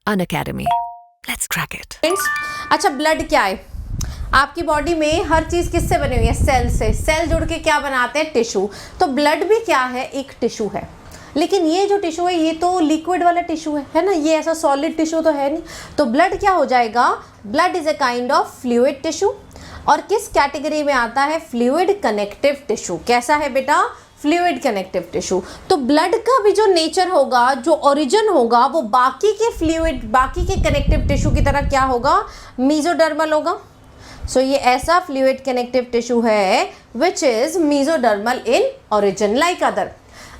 Unacademy. Let's crack it. Friends, अच्छा blood क्या है? आपकी बॉडी में हर चीज़ किससे बनी हुई है? सेल से। सेल जुड़ के क्या बनाते हैं? टिश्यू। तो ब्लड भी क्या है? एक टिश्यू है। लेकिन ये जो टिश्यू है ये तो लिक्विड वाला टिश्यू है ना, ये ऐसा सॉलिड टिश्यू तो है नहीं। तो ब्लड क्या हो जाएगा? Blood is a kind of fluid tissue. और किस कैटेगरी में आता है? Fluid connective tissue. कैसा है बेटा? Fluid connective tissue. तो ब्लड का भी जो नेचर होगा, जो ओरिजिन होगा, वो बाकी के फ्लूइड, बाकी के कनेक्टिव टिश्यू की तरह क्या होगा? मेसोडर्मल होगा। सो ये ऐसा फ्लूइड कनेक्टिव टिश्यू है which is mesodermal in origin like other.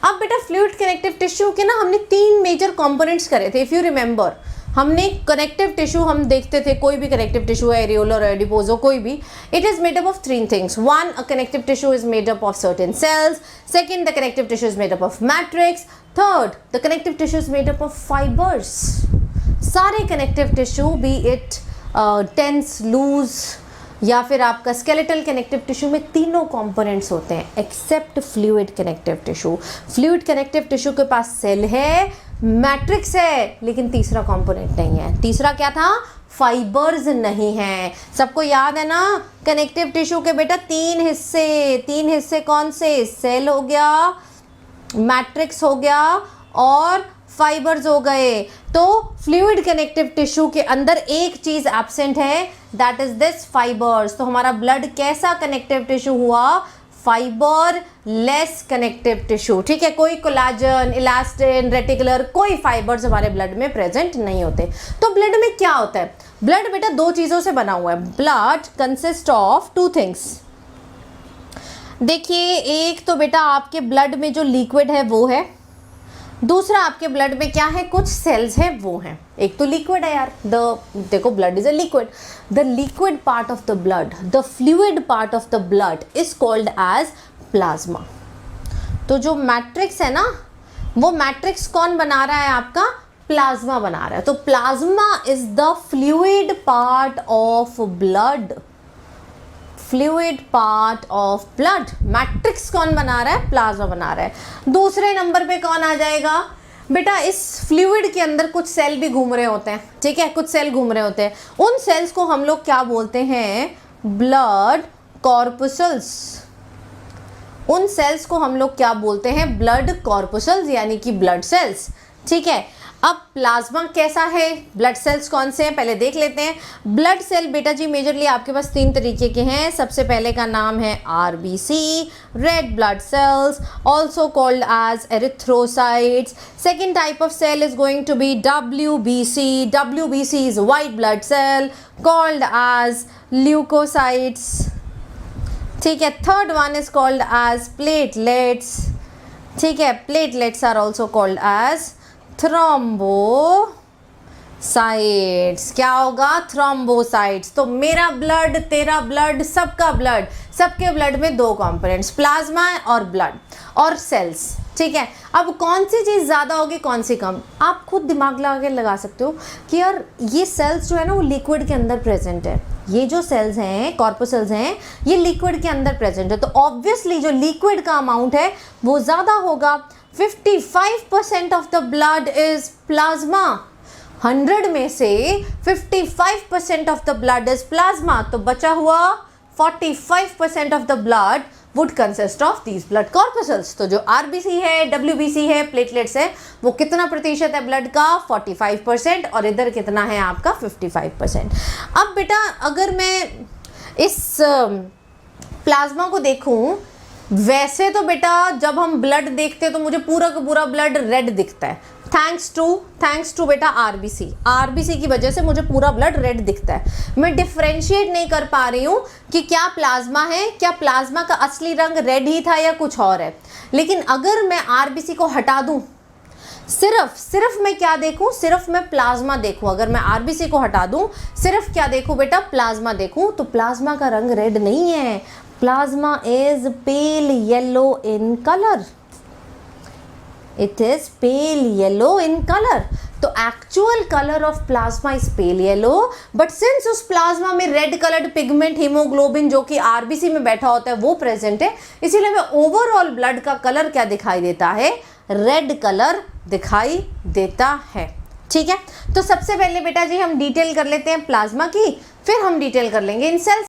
अब बेटा फ्लूइड कनेक्टिव टिश्यू के ना हमने 3 मेजर कंपोनेंट्स करे थे। इफ यू रिमेंबर, हमने कनेक्टिव टिश्यू हम देखते थे, कोई भी कनेक्टिव टिश्यू है, एरियोलर, एडिपोजो, कोई भी, it is made up of 3 things. 1, a connective tissue is made up of certain cells. Second, the connective tissue is made up of matrix. Third, the connective tissue is made up of fibres. सारे connective tissue, be it dense, loose या फिर आपका skeletal connective tissue में तीनों components होते हैं except fluid connective tissue. Fluid connective tissue के पास सेल है, मैट्रिक्स है, लेकिन तीसरा कंपोनेंट नहीं है। तीसरा क्या था? फाइबर्स नहीं है। सबको याद है ना कनेक्टिव टिश्यू के बेटा 3 हिस्से। 3 हिस्से कौन से? सेल हो गया, मैट्रिक्स हो गया और फाइबर्स हो गए। तो फ्लूइड कनेक्टिव टिश्यू के अंदर एक चीज एब्सेंट है, दैट इज दिस फाइबर्स। तो हमारा ब्लड कैसा कनेक्टिव टिश्यू हुआ? Fibre less connective tissue. ठीक है, कोई कोलाजन, इलास्टिन, रेटिकुलर, कोई फाइबर्स हमारे ब्लड में प्रेजेंट नहीं होते। तो ब्लड में क्या होता है? ब्लड बेटा 2 चीजों से बना हुआ है। Blood consist of 2 things. देखिए, एक तो बेटा आपके ब्लड में जो लिक्विड है वो है, दूसरा आपके ब्लड में क्या है? कुछ सेल्स हैं वो हैं। एक तो लिक्विड है यार, देखो blood is a liquid. The liquid part of the blood, the fluid part of the blood is called as plasma. तो जो मैट्रिक्स है ना, वो मैट्रिक्स कौन बना रहा है? आपका प्लाज्मा बना रहा है। तो plasma is the fluid part of blood. Fluid part of blood. Matrix कौन बना रहा है? प्लाज्मा बना रहा है। दूसरे नंबर पे कौन आ जाएगा? बेटा इस फ्लूइड के अंदर कुछ सेल भी घूम रहे होते हैं। ठीक है, कुछ सेल घूम रहे होते हैं। उन सेल्स को हम लोग क्या बोलते हैं? ब्लड कॉर्पुसल्स। उन सेल्स को हम लोग क्या बोलते हैं? ब्लड कॉर्पुसल्स, यानी कि ब्लड सेल्स। ठीक है, अब प्लाज्मा कैसा है? ब्लड सेल्स कौन से हैं पहले देख लेते हैं। ब्लड सेल बेटा जी मेजरली आपके पास 3 तरीके के हैं। सबसे पहले का नाम है RBC, red blood cells, also called as erythrocytes. Second type of cell is going to be WBC. WBC is white blood cell called as leukocytes. ठीक है, third one is called as platelets. ठीक है, platelets are also called as thrombocytes. क्या होगा? Thrombocytes. तो मेरा blood, तेरा blood, सबका ब्लड, सबके ब्लड में 2 कंपोनेंट्स, प्लाज्मा और ब्लड और सेल्स। ठीक है, अब कौन सी चीज़ ज़्यादा होगी, कौन सी कम? आप खुद दिमाग लगा सकते हो कि यार ये सेल्स जो है ना वो लिक्विड के अंदर प्रेजेंट है। ये जो सेल्स हैं, कॉर्पुसल्स हैं, ये लिक्विड के अंदर प्रेजेंट है। तो ऑब्वियसली जो लिक्विड का अमाउंट है वो ज़्यादा होगा। 55% of the blood is plasma. 100 में से 55% of the blood is plasma. तो बचा हुआ 45% of the blood would consist of these blood corpuscles. तो जो आरबीसी है, डब्ल्यूबीसी है, प्लेटलेट्स है, वो कितना प्रतिशत है ब्लड का? 45%। और इधर कितना है आपका? 55%। अब बेटा अगर मैं इस प्लाज्मा को देखूं, वैसे तो बेटा जब हम ब्लड देखते हैं तो मुझे पूरा का पूरा ब्लड रेड दिखता है, थैंक्स टू बेटा आरबीसी की वजह से मुझे पूरा ब्लड रेड दिखता है। मैं डिफ्रेंशिएट नहीं कर पा रही हूँ कि क्या प्लाज्मा है, क्या प्लाज्मा का असली रंग रेड ही था या कुछ और है। लेकिन अगर मैं आरबीसी को हटा दूँ, सिर्फ मैं क्या देखूं? सिर्फ मैं प्लाज्मा देखूं। अगर मैं आरबीसी को हटा दूं, सिर्फ क्या देखूं बेटा? प्लाज्मा देखूं। तो प्लाज्मा का रंग रेड नहीं है। Plasma is pale yellow in colour. It is pale yellow in colour. तो actual colour of plasma is pale yellow, but since उस प्लाज्मा में रेड कलर्ड पिगमेंट हीमोग्लोबिन जो कि आरबीसी में बैठा होता है वो प्रेजेंट है, इसीलिए हमें ओवरऑल ब्लड का कलर क्या दिखाई देता है? रेड कलर दिखाई देता है। ठीक है, तो सबसे पहले बेटा जी हम डिटेल कर लेते हैं प्लाज्मा की, फिर हम डिटेल कर लेंगे इन सेल्स